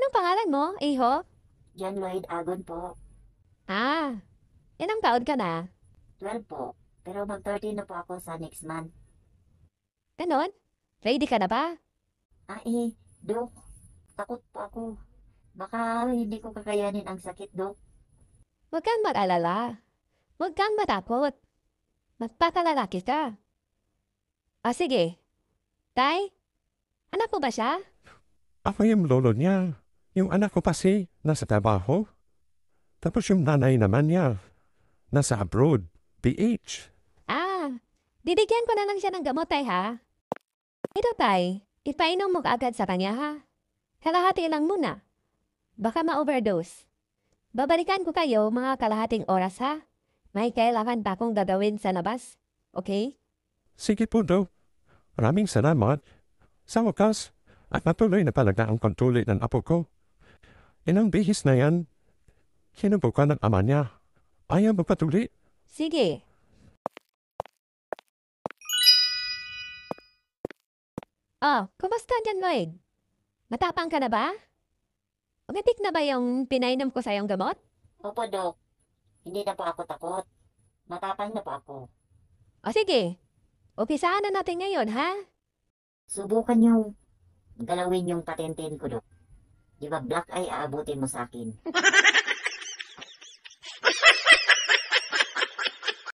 Anong pangalan mo, iho? John Lloyd Agon po. Ah, ilang taon ka na? 12 po. Pero mag-13 na po ako sa next month. Ganon? Ready ka na ba? Dok, takot po ako. Baka hindi ko kakayanin ang sakit, Dok. Huwag kang mag-alala. Huwag kang matakot. Magpakalalaki ka. Sige. Tay, anak mo ba siya? Ako yung lolo niya. Yung anak ko kasi nasa trabaho. Tapos yung nanay naman niya nasa abroad, PH. Didikyan ko na lang siya ng gamot, tay, ha? Ito, tay. Ipainom mo agad sa kanya, ha? Kalahati lang muna. Baka ma-overdose. Babalikan ko kayo mga kalahating oras, ha? May kailangan pa akong gagawin sa labas. Okay? Sige po daw. Maraming salamat. Sa wakas, at patuloy na palaga ang kontrole ng apo ko. Inang bihis na yan, sinubukan ng ama niya. Ayaw magpatuloy. Sige. Kumusta dyan, Lloyd? Matapang ka na ba? Umatik na ba yung pinainom ko sa yung gamot? Opo, Dok. Hindi na po ako takot. Matapang na po ako. Sige. Umpisaan na natin ngayon, ha? Subukan niyo galawin yung patentin ko, Dok. Di ba black eye aabutin mo sa akin?